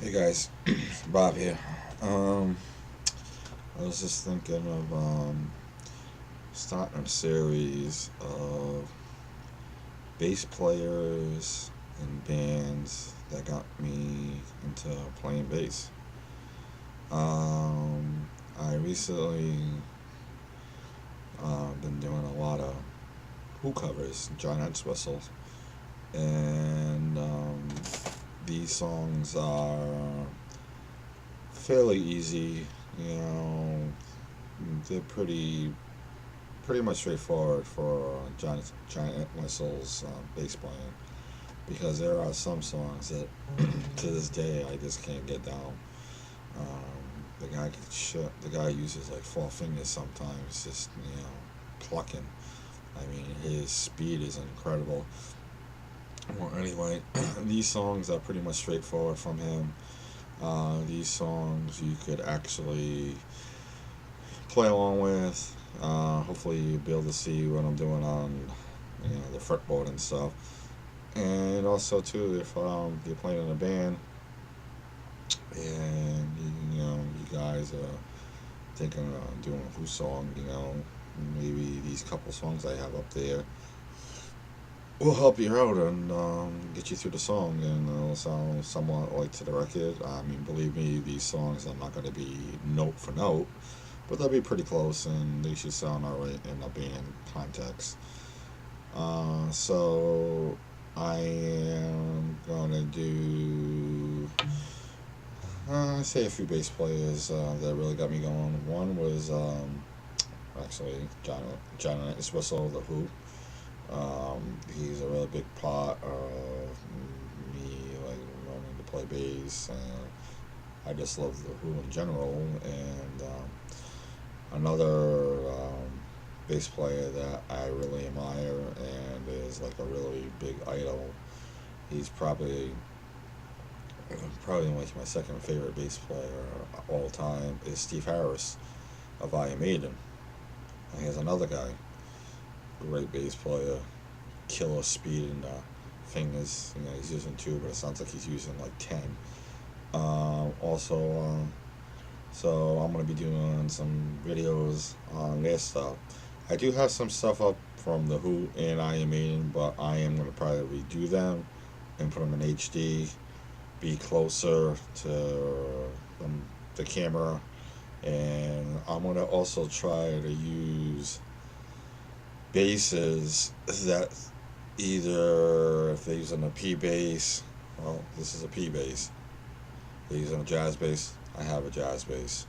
Hey guys, Bob here. Um, I was just thinking of starting a series of bass players and bands that got me into playing bass. I recently been doing a lot of Who covers, John Entwistle, and these songs are fairly easy. You know, they're pretty much straightforward for Giant Whistle's bass playing because there are some songs that to this day I just can't get down. The guy uses like four fingers sometimes, just plucking. I mean, his speed is incredible. Well, anyway, these songs are pretty much straightforward from him. These songs you could actually play along with. Hopefully, you'll be able to see what I'm doing on the fretboard and stuff. And also too, if you're playing in a band and you guys are thinking of doing a Who song, maybe these couple songs I have up there will help you out and get you through the song, and it'll sound somewhat like to the record. I mean, believe me, these songs are not going to be note for note, but they'll be pretty close, and they should sound alright in a band context. So I am gonna do I say a few bass players that really got me going. One was actually John Entwistle, the Who. He's a really big part of me like learning to play bass, and I just love the Who in general. And another bass player that I really admire and is like a really big idol. He's probably like my second favorite bass player all time is Steve Harris of Iron Maiden. And here's another guy, great bass player, killer speed in the fingers. He's using two, but it sounds like he's using like 10. Also, so I'm gonna be doing some videos on their stuff. I do have some stuff up from the Who and Iron Maiden, but I am gonna probably redo them and put them in HD, be closer to the camera, and I'm gonna also try to use basses that either if they're using a P bass, well, this is a P bass. If they're using a jazz bass, I have a jazz bass.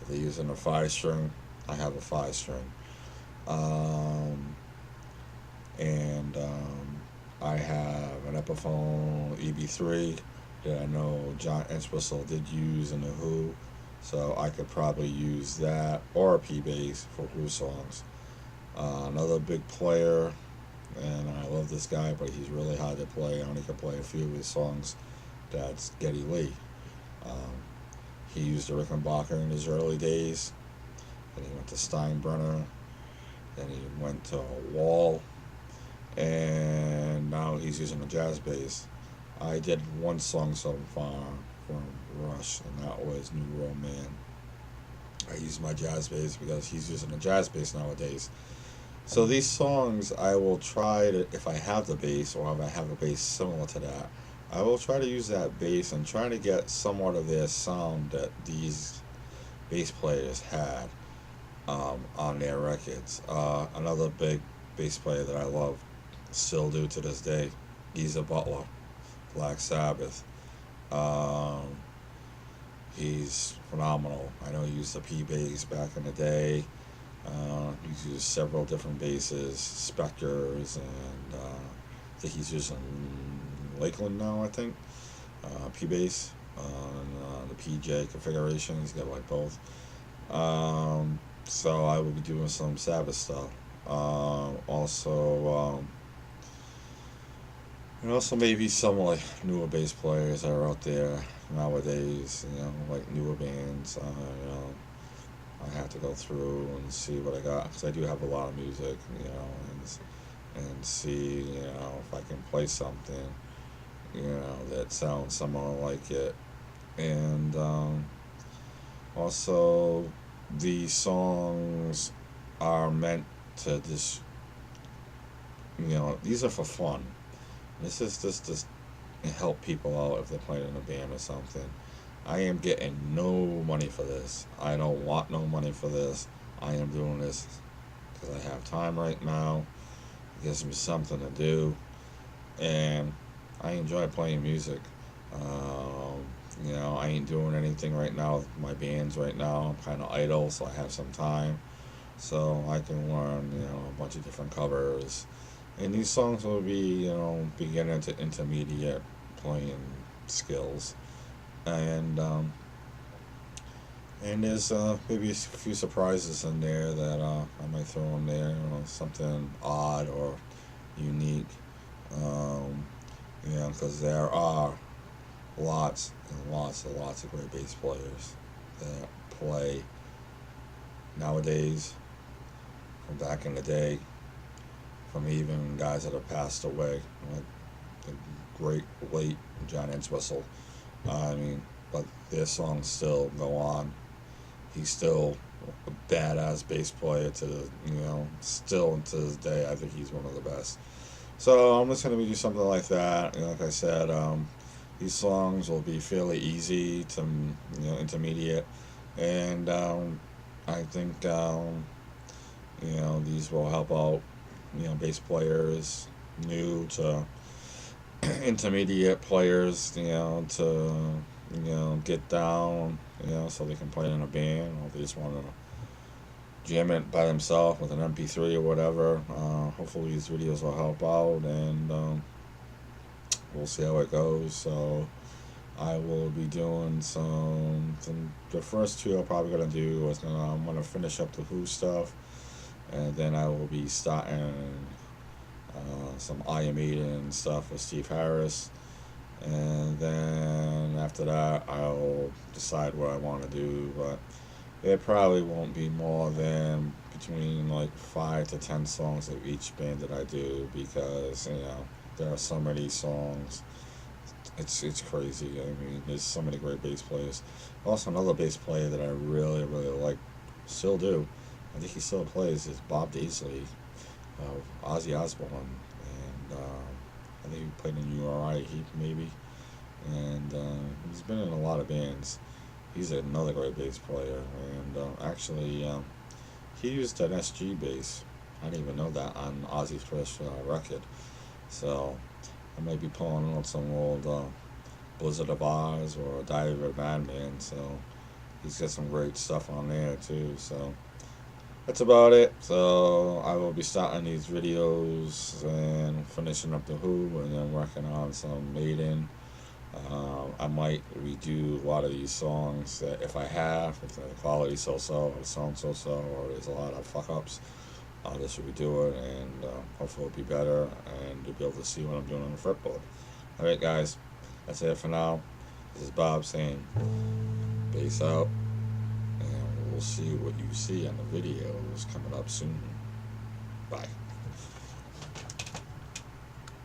If they're using a five string, I have a five string. Um, and I have an Epiphone EB3 that I know John Entwistle did use in the Who, so I could probably use that or a P bass for Who songs. Another big player, and I love this guy, but he's really hard to play. I only can play a few of his songs. That's Geddy Lee. Um, he used the Rickenbacker in his early days, and he went to Steinbrenner, then he went to Wall, and now he's using a jazz bass. I did one song so far from Rush, and that was New World Man. I use my jazz bass because he's using a jazz bass nowadays. So these songs, I will try to, if I have the bass or if I have a bass similar to that, I will try to use that bass and try to get somewhat of their sound that these bass players had on their records. Another big bass player that I love, still do to this day, Geezer Butler, Black Sabbath. Um, he's phenomenal. I know he used the P bass back in the day. He's used several different basses, Spectres, and I think he's using Lakeland now, I think. P bass on the PJ configuration. He's got like both. So I will be doing some Sabbath stuff. And also maybe some like newer bass players that are out there nowadays. Like newer bands. I have to go through and see what I got because I do have a lot of music. And see if I can play something that sounds somewhat like it. And also, these songs are meant to just, these are for fun. This is just to help people out if they're playing in a band or something. I am getting no money for this. I don't want no money for this. I am doing this because I have time right now. It gives me something to do, and I enjoy playing music. I ain't doing anything right now with my bands right now. I'm kind of idle, so I have some time, so I can learn, a bunch of different covers. And these songs will be, beginner to intermediate playing skills. And there's maybe a few surprises in there that I might throw in there, something odd or unique. Um, because there are lots and lots of great bass players that play nowadays, from back in the day, from even guys that have passed away, like the great late John Entwistle. I mean, but their songs still go on. He's still a badass bass player still to this day. I think he's one of the best. So I'm just gonna do something like that. Like I said, these songs will be fairly easy to intermediate, and I think these will help out bass players, new to intermediate players, to get down, so they can play in a band, or if they just want to jam it by themselves with an MP3 or whatever. Hopefully these videos will help out, and we'll see how it goes. So I will be doing the first two I'm probably gonna do is I'm gonna finish up the Who stuff, and then I will be starting some Iron Maiden stuff with Steve Harris, and then after that I'll decide what I want to do. But it probably won't be more than between like 5 to 10 songs of each band that I do, because there are so many songs. It's crazy. I mean, there's so many great bass players. Also, another bass player that I really like, still do. I think he still plays is Bob Daisley of Ozzy Osbourne, and I think he played in URI Heat maybe, and he's been in a lot of bands. He's another great bass player, and actually, he used an SG bass. I didn't even know that on Ozzy's first record. So I might be pulling out some old Blizzard of Oz or Diary of a Madman. So he's got some great stuff on there too. So that's about it. So I will be starting these videos and finishing up the Who, and then working on some Maiden. I might redo a lot of these songs that if the quality's so-so, or the song's so-so, or there's a lot of fuck-ups, I'll just redo it, and hopefully it'll be better, and you'll be able to see what I'm doing on the fretboard. Alright guys, that's it for now. This is Bob saying, bass out, and we'll see what you see on the videos coming up soon. Bye.